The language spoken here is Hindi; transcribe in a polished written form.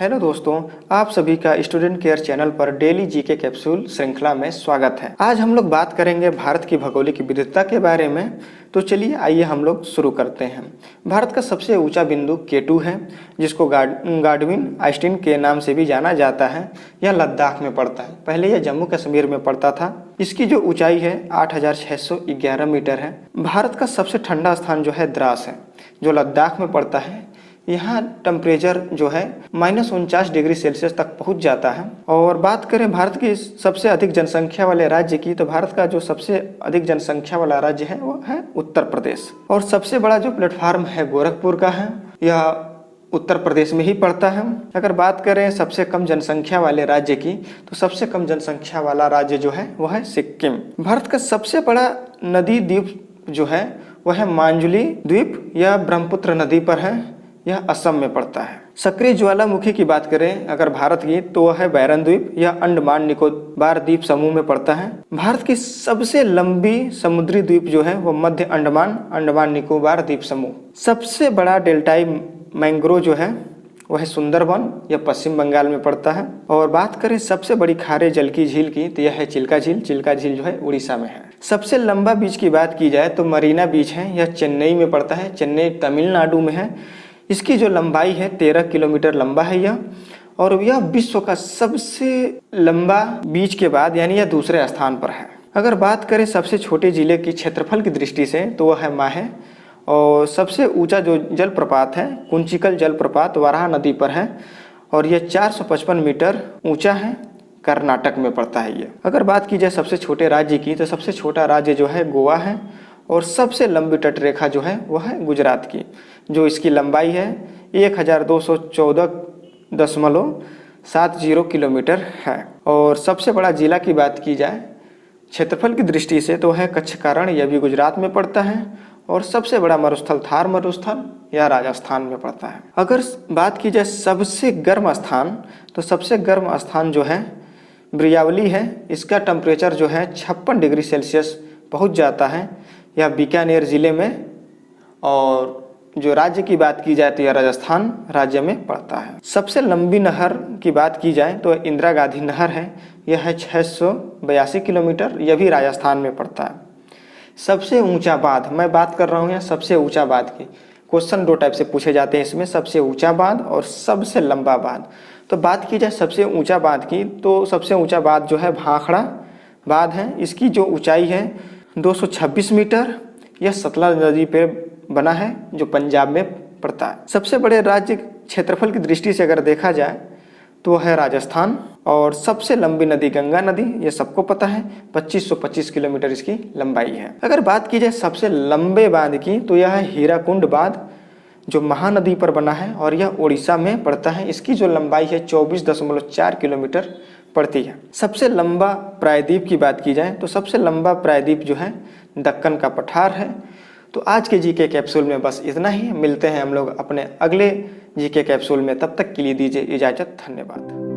हेलो दोस्तों, आप सभी का स्टूडेंट केयर चैनल पर डेली जीके कैप्सूल श्रृंखला में स्वागत है। आज हम लोग बात करेंगे भारत की भौगोलिक विविधता के बारे में। तो चलिए आइए हम लोग शुरू करते हैं। भारत का सबसे ऊंचा बिंदु केटू है, जिसको गाडविन आइस्टीन के नाम से भी जाना जाता है। यह लद्दाख में पड़ता है। पहले यह जम्मू कश्मीर में पड़ता था। इसकी जो ऊंचाई है 8611 मीटर है। भारत का सबसे ठंडा स्थान जो है द्रास है, जो लद्दाख में पड़ता है। यहाँ टेम्परेचर जो है -49 डिग्री सेल्सियस तक पहुँच जाता है। और बात करें भारत की सबसे अधिक जनसंख्या वाले राज्य की, तो भारत का जो सबसे अधिक जनसंख्या वाला राज्य है वो है उत्तर प्रदेश। और सबसे बड़ा जो प्लेटफार्म है गोरखपुर का है, यह उत्तर प्रदेश में ही पड़ता है। अगर बात करें सबसे कम जनसंख्या वाले राज्य की, तो सबसे कम जनसंख्या वाला राज्य जो है वह है सिक्किम। भारत का सबसे बड़ा नदी द्वीप जो है वह है मांजुली द्वीप। यह ब्रह्मपुत्र नदी पर है। यह असम में पड़ता है। सक्रिय ज्वालामुखी की बात करें अगर भारत की, तो वह है बैरन द्वीप। यह अंडमान निकोबार द्वीप समूह में पड़ता है। भारत की सबसे लंबी समुद्री द्वीप जो है वो मध्य अंडमान निकोबार द्वीप समूह। सबसे बड़ा डेल्टाई मैंग्रोव जो है वह है सुंदरबन। यह पश्चिम बंगाल में पड़ता है। और बात करें सबसे बड़ी खारे जल की झील की, तो यह है चिल्का झील। चिल्का झील जो है उड़ीसा में है। सबसे लंबा बीच की बात की जाए तो मरीना बीच है। यह चेन्नई में पड़ता है। चेन्नई तमिलनाडु में है। इसकी जो लंबाई है 13 किलोमीटर लंबा है यह। और यह विश्व का सबसे लंबा बीच के बाद यानी यह दूसरे स्थान पर है। अगर बात करें सबसे छोटे जिले की क्षेत्रफल की दृष्टि से, तो वह है माहे। और सबसे ऊंचा जो जलप्रपात है कुंचिकल जलप्रपात वाराह नदी पर है। और यह 455 मीटर ऊंचा है। कर्नाटक में पड़ता है ये। अगर बात की जाए सबसे छोटे राज्य की, तो सबसे छोटा राज्य जो है गोवा है। और सबसे लंबी तटरेखा जो है वह है गुजरात की, जो इसकी लंबाई है 1214.70 किलोमीटर है। और सबसे बड़ा जिला की बात की जाए क्षेत्रफल की दृष्टि से, तो है कच्छकारण। यह भी गुजरात में पड़ता है। और सबसे बड़ा मरुस्थल थार मरुस्थल, यह राजस्थान में पड़ता है। अगर बात की जाए सबसे गर्म स्थान, तो सबसे गर्म स्थान जो है ब्रियावली है। इसका टेम्परेचर जो है 56 डिग्री सेल्सियस पहुँच जाता है। यह बीकानेर जिले में। और जो राज्य की बात की जाए तो यह राजस्थान राज्य में पड़ता है। सबसे लंबी नहर की बात की जाए तो इंदिरा गांधी नहर है। यह है 682 किलोमीटर। यह भी राजस्थान में पड़ता है। सबसे ऊंचा बांध, मैं बात कर रहा हूँ यहाँ सबसे ऊंचा बांध की। क्वेश्चन दो टाइप से पूछे जाते हैं इसमें, सबसे ऊंचा बांध और सबसे लंबा बांध। तो बात की जाए सबसे ऊंचा बांध की, तो सबसे ऊंचा बांध जो है भाखड़ा बांध है। इसकी जो ऊंचाई है 226 मीटर। यह सतलज नदी पे बना है, जो पंजाब में पड़ता है। सबसे बड़े राज्य क्षेत्रफल की दृष्टि से अगर देखा जाए तो वह है राजस्थान। और सबसे लंबी नदी गंगा नदी, ये सबको पता है, 2525 किलोमीटर इसकी लंबाई है। अगर बात की जाए सबसे लंबे बांध की, तो यह है हीराकुंड बांध, जो महानदी पर बना है। और यह उड़ीसा में पड़ता है। इसकी जो लंबाई है 24.4 किलोमीटर पड़ती है। सबसे लंबा प्रायद्वीप की बात की जाए तो सबसे लंबा प्रायद्वीप जो है दक्कन का पठार है। तो आज के जीके कैप्सूल में बस इतना ही। मिलते हैं हम लोग अपने अगले जीके कैप्सूल में। तब तक के लिए दीजिए इजाज़त। धन्यवाद।